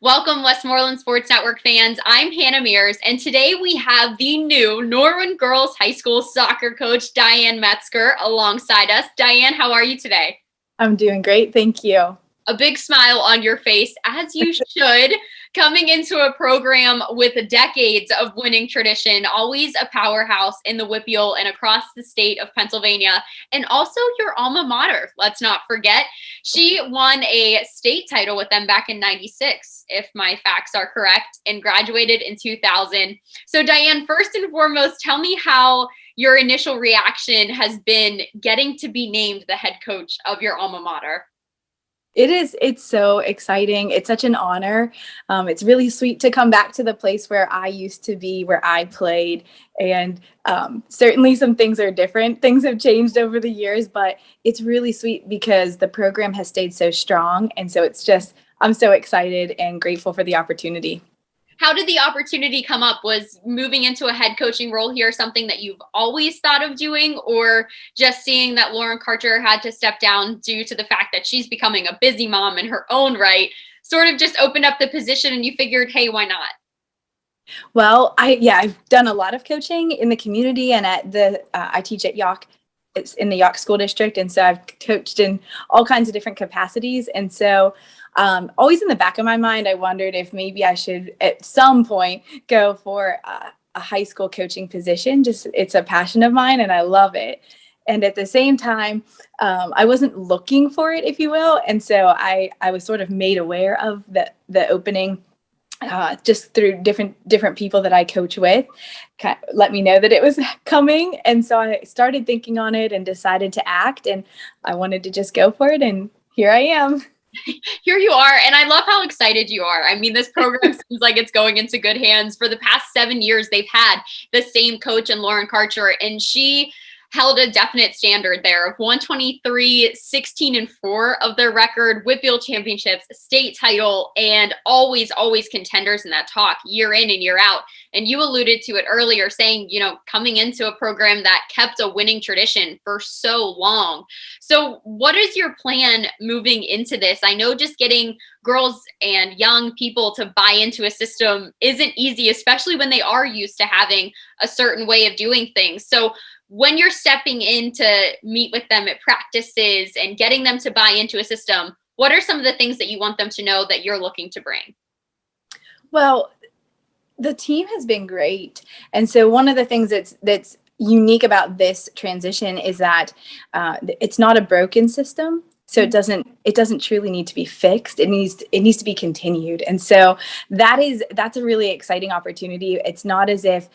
Welcome, Westmoreland Sports Network fans. I'm Hannah Mears, and today we have the new Norwin Girls High School soccer coach, Diane Metzger, alongside us. Diane, how are you today? I'm doing great, thank you. A big smile on your face, as you should, coming into a program with decades of winning tradition, always a powerhouse in the WPIAL and across the state of Pennsylvania, and also your alma mater. Let's not forget, she won a state title with them back in '96, if my facts are correct, and graduated in 2000. So Diane, first and foremost, tell me how your initial reaction has been getting to be named the head coach of your alma mater. It's so exciting. It's such an honor. It's really sweet to come back to the place where I used to be, where I played. And certainly some things are different. Things have changed over the years, but it's really sweet because the program has stayed so strong. And so I'm so excited and grateful for the opportunity. How did the opportunity come up? Was moving into a head coaching role here something that you've always thought of doing, or just seeing that Lauren Karcher had to step down due to the fact that she's becoming a busy mom in her own right, sort of just opened up the position and you figured, hey, why not? Well, I've done a lot of coaching in the community and I teach at York. It's in the York School District. And so I've coached in all kinds of different capacities. And so always in the back of my mind, I wondered if maybe I should at some point go for a high school coaching position. Just it's a passion of mine and I love it. And at the same time, I wasn't looking for it, if you will. And so I was sort of made aware of the opening just through different people that I coach with, let me know that it was coming. And so I started thinking on it and decided to act, and I wanted to just go for it. And here I am. Here you are. And I love how excited you are. I mean, this program seems like it's going into good hands. For the past 7 years, they've had the same coach in Lauren Karcher, and she held a definite standard there of 123, 16-4 of their record, WPIAL championships, state title, and always contenders in that talk year in and year out. And you alluded to it earlier saying, coming into a program that kept a winning tradition for so long. So what is your plan moving into this? I know just getting girls and young people to buy into a system isn't easy, especially when they are used to having a certain way of doing things. So when you're stepping in to meet with them at practices and getting them to buy into a system, what are some of the things that you want them to know that you're looking to bring? Well, the team has been great. And so one of the things that's unique about this transition is that it's not a broken system. So it doesn't truly need to be fixed. It needs to be continued. And so that's a really exciting opportunity. It's not as if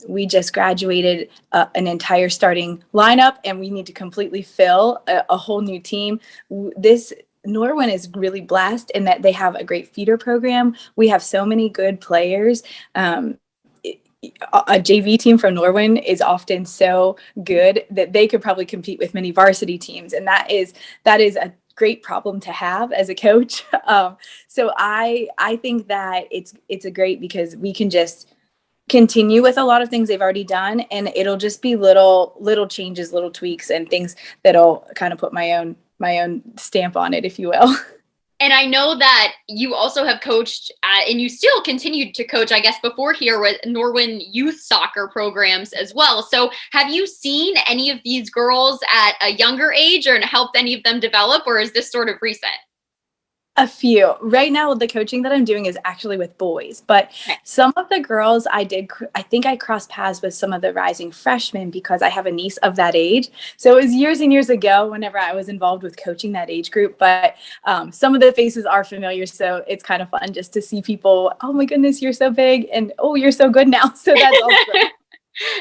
we just graduated an entire starting lineup and we need to completely fill a whole new team. Norwin is really blessed in that they have a great feeder program. We have so many good players. A JV team from Norwin is often so good that they could probably compete with many varsity teams. And that is a great problem to have as a coach. So I think that it's a great because we can just continue with a lot of things they've already done, and it'll just be little changes, little tweaks, and things that'll kind of put my own stamp on it, if you will. And I know that you also have coached and you still continued to coach, I guess, before here with Norwin youth soccer programs as well. So have you seen any of these girls at a younger age or helped any of them develop, or is this sort of recent? A few. Right now, the coaching that I'm doing is actually with boys, but some of the girls I think I crossed paths with some of the rising freshmen because I have a niece of that age. So it was years and years ago whenever I was involved with coaching that age group, but some of the faces are familiar. So it's kind of fun just to see people, oh my goodness, you're so big, and oh, you're so good now. So that's awesome.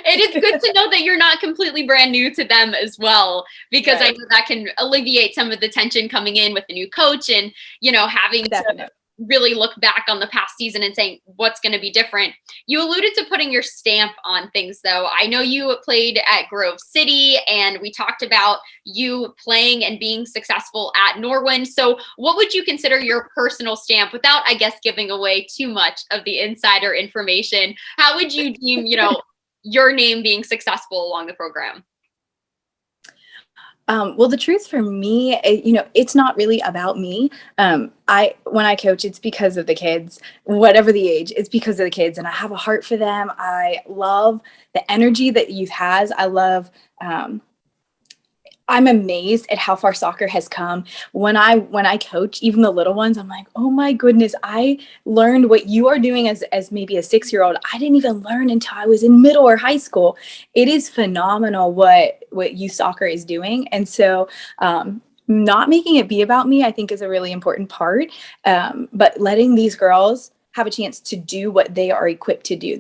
It is good to know that you're not completely brand new to them as well, because I know that can alleviate some of the tension coming in with the new coach and, having to really look back on the past season and saying what's going to be different. You alluded to putting your stamp on things, though. I know you played at Grove City and we talked about you playing and being successful at Norwin. So what would you consider your personal stamp without, I guess, giving away too much of the insider information? How would you deem, your name being successful along the program? Well, the truth for me, it's not really about me. When I coach, it's because of the kids, whatever the age, it's because of the kids, and I have a heart for them. I love the energy that youth has. Um, I'm amazed at how far soccer has come. When I coach, even the little ones, I'm like, oh my goodness, I learned what you are doing as maybe a 6-year-old. I didn't even learn until I was in middle or high school. It is phenomenal what youth soccer is doing. And so not making it be about me, I think, is a really important part. But letting these girls have a chance to do what they are equipped to do.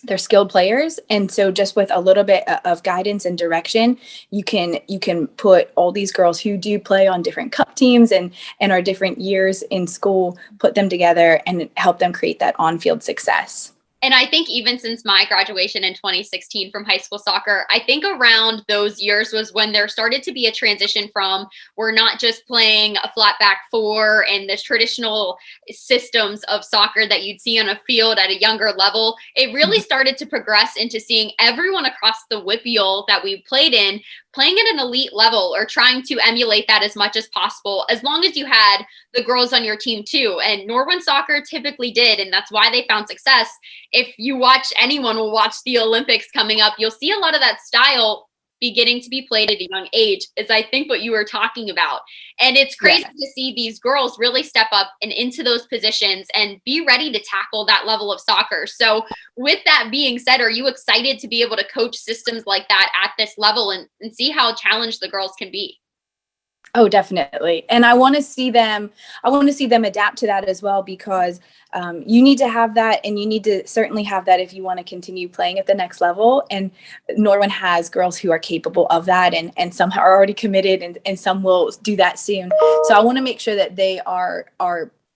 They're skilled players, and so just with a little bit of guidance and direction, you can put all these girls who do play on different cup teams and are different years in school, put them together and help them create that on-field success. And I think even since my graduation in 2016 from high school soccer, I think around those years was when there started to be a transition from, we're not just playing a flat back four and the traditional systems of soccer that you'd see on a field at a younger level. It really started to progress into seeing everyone across the WPIAL that we played in playing at an elite level or trying to emulate that as much as possible, as long as you had the girls on your team too. And Norwin soccer typically did, and that's why they found success. If you watch, anyone will watch the Olympics coming up, you'll see a lot of that style beginning to be played at a young age, is I think what you were talking about. And it's crazy to see these girls really step up and into those positions and be ready to tackle that level of soccer. So with that being said, are you excited to be able to coach systems like that at this level and see how challenged the girls can be? Oh, definitely. And I want to see them adapt to that as well, because you need to have that, and you need to certainly have that if you want to continue playing at the next level. And Norwin has girls who are capable of that, and some are already committed, and some will do that soon. So I want to make sure that they are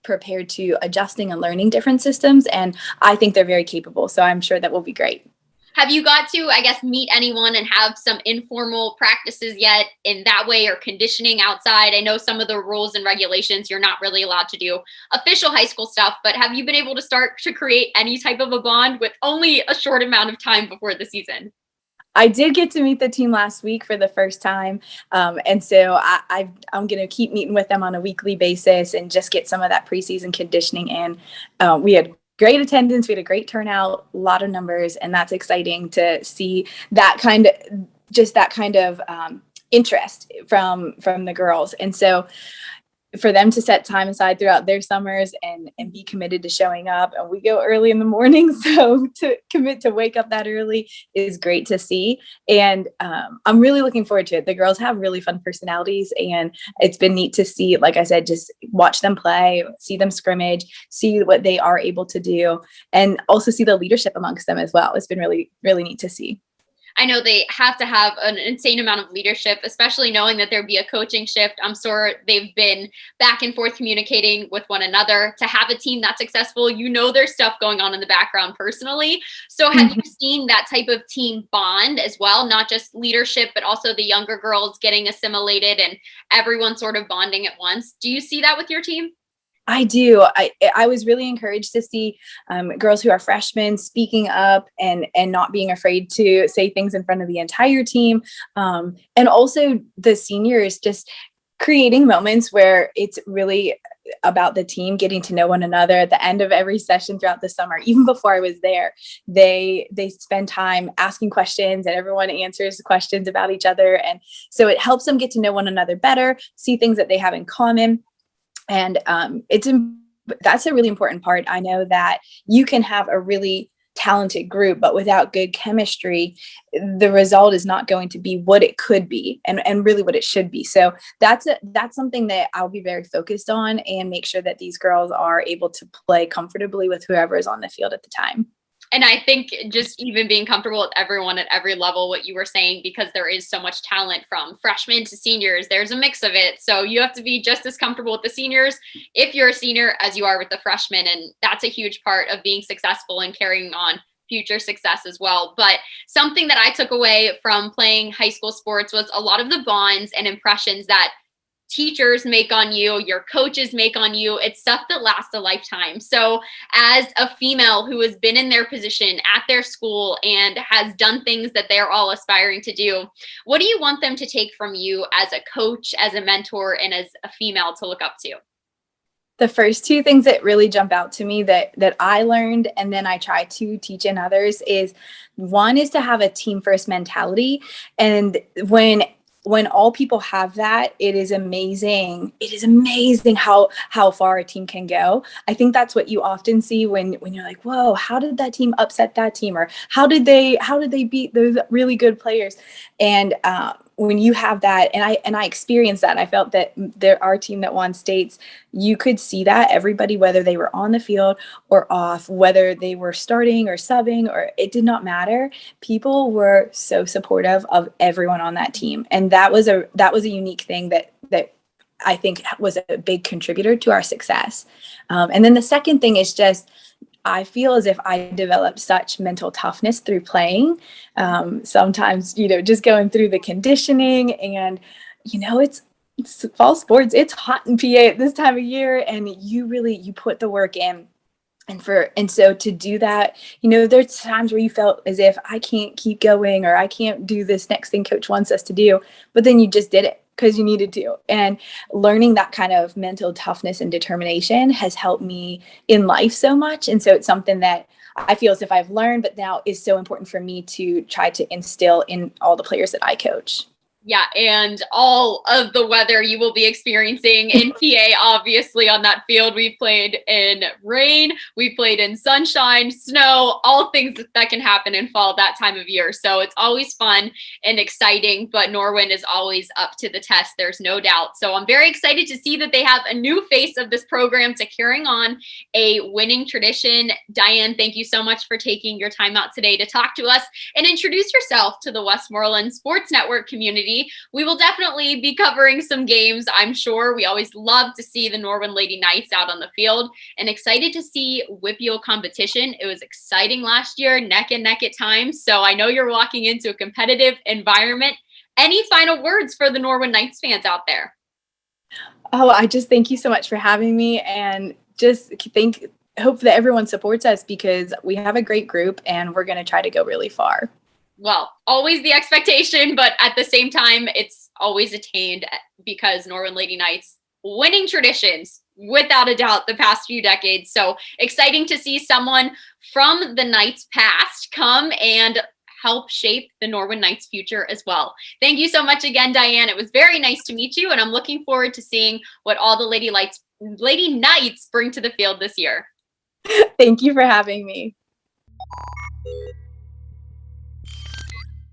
prepared to adjusting and learning different systems. And I think they're very capable. So I'm sure that will be great. Have you got to, I guess, meet anyone and have some informal practices yet in that way, or conditioning outside? I know some of the rules and regulations, you're not really allowed to do official high school stuff, but have you been able to start to create any type of a bond with only a short amount of time before the season? I did get to meet the team last week for the first time. And so I'm going to keep meeting with them on a weekly basis and just get some of that preseason conditioning in. We had great attendance. We had a great turnout, a lot of numbers, and that's exciting to see that kind of interest from the girls. And so for them to set time aside throughout their summers and be committed to showing up, and we go early in the morning, so to commit to wake up that early is great to see. And I'm really looking forward to it. The girls have really fun personalities, and it's been neat to see, like I said, just watch them play, see them scrimmage, see what they are able to do, and also see the leadership amongst them as well. It's been really, really neat to see. I know they have to have an insane amount of leadership, especially knowing that there'd be a coaching shift. I'm sure they've been back and forth communicating with one another. To have a team that successful, there's stuff going on in the background personally. So have you seen that type of team bond as well? Not just leadership, but also the younger girls getting assimilated and everyone sort of bonding at once. Do you see that with your team? I do. I was really encouraged to see girls who are freshmen speaking up and not being afraid to say things in front of the entire team. And also the seniors just creating moments where it's really about the team getting to know one another. At the end of every session throughout the summer, even before I was there, they spend time asking questions, and everyone answers questions about each other. And so it helps them get to know one another better, see things that they have in common. And that's a really important part. I know that you can have a really talented group, but without good chemistry, the result is not going to be what it could be and really what it should be. So that's something that I'll be very focused on, and make sure that these girls are able to play comfortably with whoever is on the field at the time. And I think just even being comfortable with everyone at every level, what you were saying, because there is so much talent from freshmen to seniors, there's a mix of it. So you have to be just as comfortable with the seniors if you're a senior as you are with the freshmen. And that's a huge part of being successful and carrying on future success as well. But something that I took away from playing high school sports was a lot of the bonds and impressions that teachers make on you, your coaches make on you. It's stuff that lasts a lifetime. So as a female who has been in their position at their school and has done things that they're all aspiring to do, what do you want them to take from you as a coach, as a mentor, and as a female to look up to? The first two things that really jump out to me that I learned and then I try to teach in others is, one is to have a team first mentality. And when all people have that, it is amazing. It is amazing how far a team can go. I think that's what you often see when you're like, whoa, how did that team upset that team? Or how did they beat those really good players? And when you have that, and I experienced that, I felt that our team that won states, you could see that everybody, whether they were on the field or off, whether they were starting or subbing, or it did not matter. People were so supportive of everyone on that team, and that was a unique thing that I think was a big contributor to our success. And then the second thing is just, I feel as if I developed such mental toughness through playing. Sometimes, just going through the conditioning, and, it's fall sports. It's hot in PA at this time of year, and you put the work in. And so to do that, there's times where you felt as if I can't keep going, or I can't do this next thing coach wants us to do, but then you just did it because you needed to. And learning that kind of mental toughness and determination has helped me in life so much. And so it's something that I feel as if I've learned, but now is so important for me to try to instill in all the players that I coach. Yeah, and all of the weather you will be experiencing in PA, obviously, on that field. We played in rain, we played in sunshine, snow, all things that can happen in fall that time of year. So it's always fun and exciting, but Norwin is always up to the test. There's no doubt. So I'm very excited to see that they have a new face of this program to carrying on a winning tradition. Diane, thank you so much for taking your time out today to talk to us and introduce yourself to the Westmoreland Sports Network community. We will definitely be covering some games, I'm sure. We always love to see the Norwin Lady Knights out on the field, and excited to see WPIAL competition. It was exciting last year, neck and neck at times. So I know you're walking into a competitive environment. Any final words for the Norwin Knights fans out there? Oh, I just thank you so much for having me, and just hope that everyone supports us, because we have a great group and we're going to try to go really far. Well, always the expectation, but at the same time, it's always attained, because Norwin Lady Knights winning traditions, without a doubt, the past few decades. So exciting to see someone from the Knights past come and help shape the Norwin Knights future as well. Thank you so much again, Diane. It was very nice to meet you, and I'm looking forward to seeing what all the Lady Knights bring to the field this year. Thank you for having me.